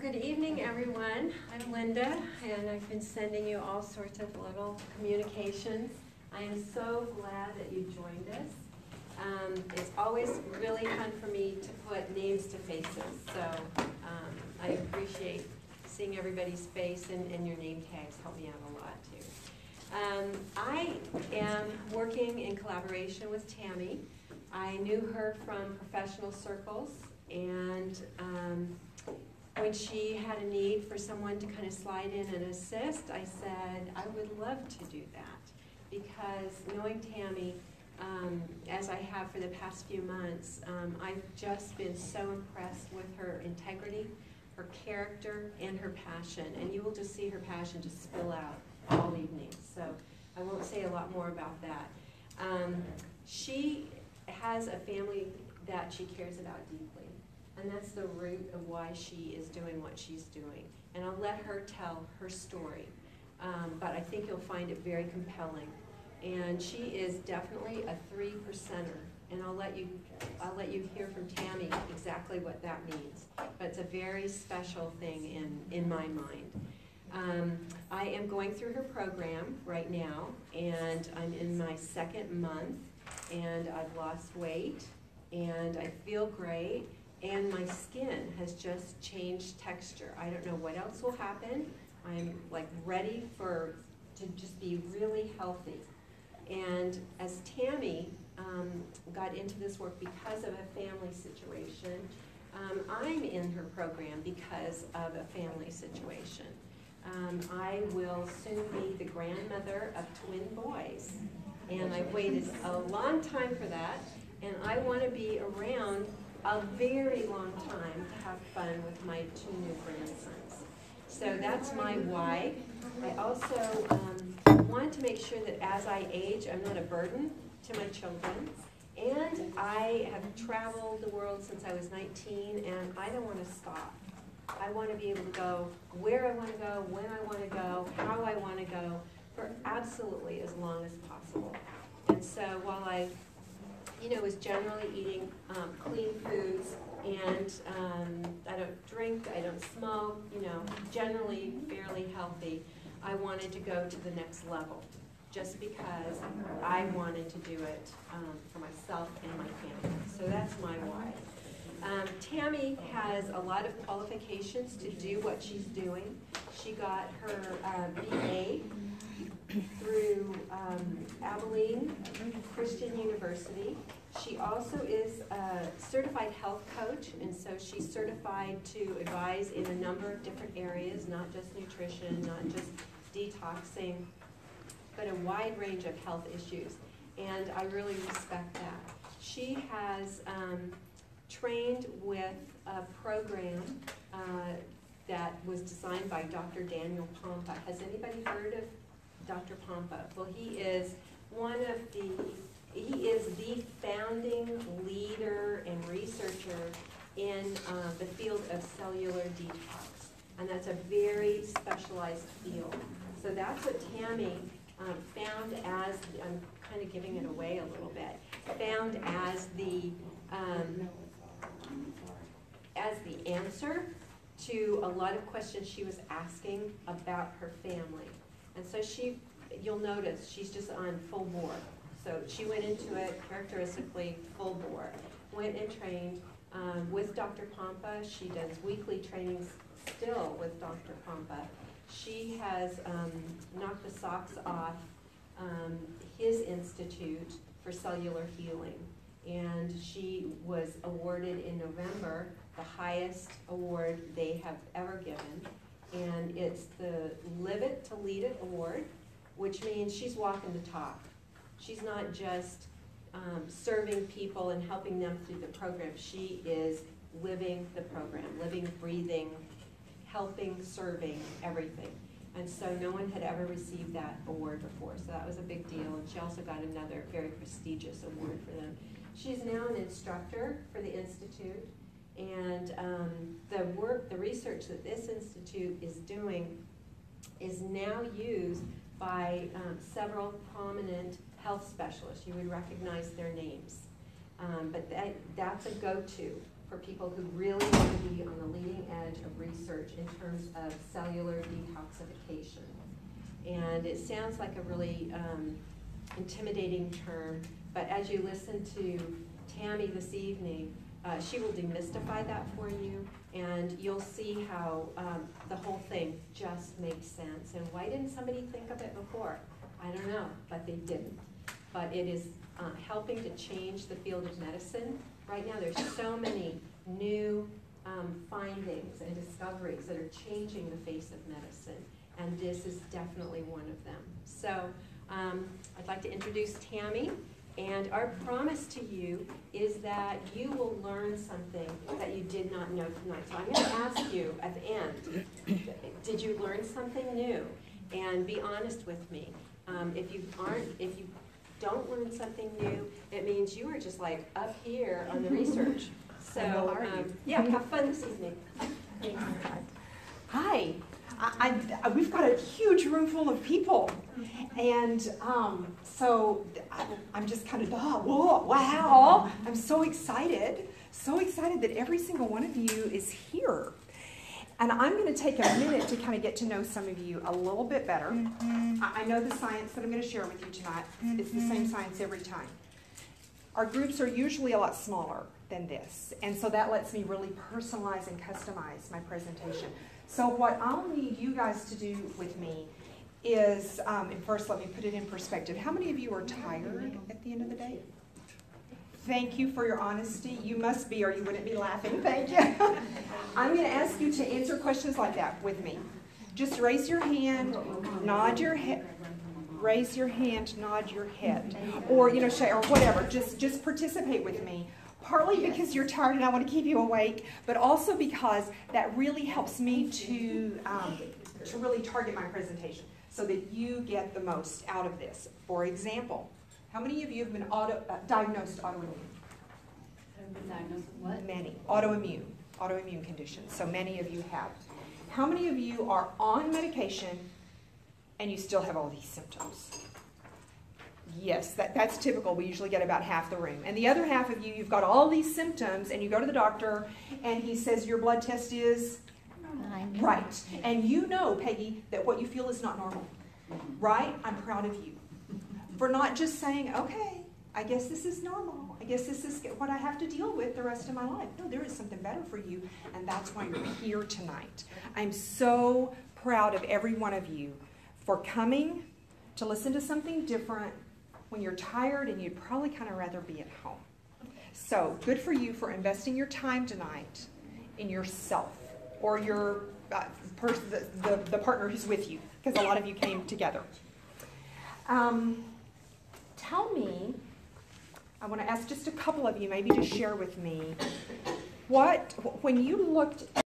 Good evening, everyone. I'm Linda, and I've been sending you all sorts of little communications. I am so glad that you joined us. It's always really fun for me to put names to faces, so I appreciate seeing everybody's face, and your name tags help me out a lot, too. I am working in collaboration with Tammy. I knew her from professional circles, and when she had a need for someone to kind of slide in and assist, I said, I would love to do that, because knowing Tammy, as I have for the past few months, I've just been so impressed with her integrity, her character, and her passion, and you will just see her passion just spill out all evening, so I won't say a lot more about that. She has a family that she cares about deeply. And that's the root of why she is doing what she's doing. And I'll let her tell her story. But I think you'll find it very compelling. And she is definitely a 3%er. And I'll let you hear from Tammy exactly what that means. But it's a very special thing in my mind. I am going through her program right now, and I'm in my second month, and I've lost weight, and I feel great. And my skin has just changed texture. I don't know what else will happen. I'm like ready to just be really healthy. And as Tammy got into this work because of a family situation, I'm in her program because of a family situation. I will soon be the grandmother of twin boys. And I've waited a long time for that. And I want to be around a very long time to have fun with my two new grandsons. So that's my why. I also want to make sure that as I age, I'm not a burden to my children. And I have traveled the world since I was 19, and I don't want to stop. I want to be able to go where I want to go, when I want to go, how I want to go, for absolutely as long as possible. And so while I was generally eating clean foods, and I don't drink, I don't smoke, generally fairly healthy. I wanted to go to the next level just because I wanted to do it for myself and my family. So that's my why. Tammy has a lot of qualifications to do what she's doing. She got her BA through Abilene Christian University. She also is a certified health coach, and so she's certified to advise in a number of different areas, not just nutrition, not just detoxing, but a wide range of health issues, and I really respect that. She has trained with a program that was designed by Dr. Daniel Pompa. Has anybody heard of Dr. Pompa? Well, he is the founding leader and researcher in the field of cellular detox, and that's a very specialized field. So that's what Tammy found as, I'm kind of giving it away a little bit, found as the answer to a lot of questions she was asking about her family. And so you'll notice she's just on full bore. So she went into it characteristically full bore. Went and trained with Dr. Pompa. She does weekly trainings still with Dr. Pompa. She has knocked the socks off his institute for cellular healing. And she was awarded in November the highest award they have ever given. And it's the Live It to Lead It Award, which means she's walking the talk. She's not just serving people and helping them through the program. She is living the program, living, breathing, helping, serving, everything. And so no one had ever received that award before, so that was a big deal. And she also got another very prestigious award for them. She's now an instructor for the Institute, and the research that this Institute is doing is now used by several prominent health specialists. You would recognize their names. But that's a go-to for people who really want to be on the leading edge of research in terms of cellular detoxification. And it sounds like a really intimidating term, but as you listen to Tammy this evening, she will demystify that for you, and you'll see how the whole thing just makes sense. And why didn't somebody think of it before? I don't know, but they didn't. But it is helping to change the field of medicine. Right now there's so many new findings and discoveries that are changing the face of medicine, and this is definitely one of them. So I'd like to introduce Tammy, and our promise to you is that you will learn something that you did not know tonight. So I'm going to ask you at the end, did you learn something new? And be honest with me. If you don't learn something new, it means you are just like up here on the research. So yeah, have fun this evening. Thanks. Hi. We've got a huge room full of people, and so I'm just kind of, whoa, wow, I'm so excited that every single one of you is here. And I'm going to take a minute to kind of get to know some of you a little bit better. I know the science that I'm going to share with you tonight is the same science every time. Our groups are usually a lot smaller than this, and so that lets me really personalize and customize my presentation. So what I'll need you guys to do with me is, and first let me put it in perspective. How many of you are tired at the end of the day? Thank you for your honesty. You must be, or you wouldn't be laughing. Thank you. I'm going to ask you to answer questions like that with me. Just raise your hand, nod your head. Raise your hand, nod your head, or or whatever. Just participate with me. Partly because you're tired and I want to keep you awake, but also because that really helps me to really target my presentation so that you get the most out of this. For example, how many of you have been diagnosed autoimmune? Have been diagnosed with what? Many. Autoimmune conditions. So many of you have. How many of you are on medication and you still have all these symptoms? Yes, that's typical. We usually get about half the room. And the other half of you, you've got all these symptoms, and you go to the doctor, and he says your blood test is right. And you know, Peggy, that what you feel is not normal. Right? I'm proud of you for not just saying, okay, I guess this is normal. I guess this is what I have to deal with the rest of my life. No, there is something better for you, and that's why you're here tonight. I'm so proud of every one of you for coming to listen to something different when you're tired and you'd probably kind of rather be at home. So good for you for investing your time tonight in yourself or your the partner who's with you, because a lot of you came together. Tell me, I want to ask just a couple of you maybe to share with me, when you looked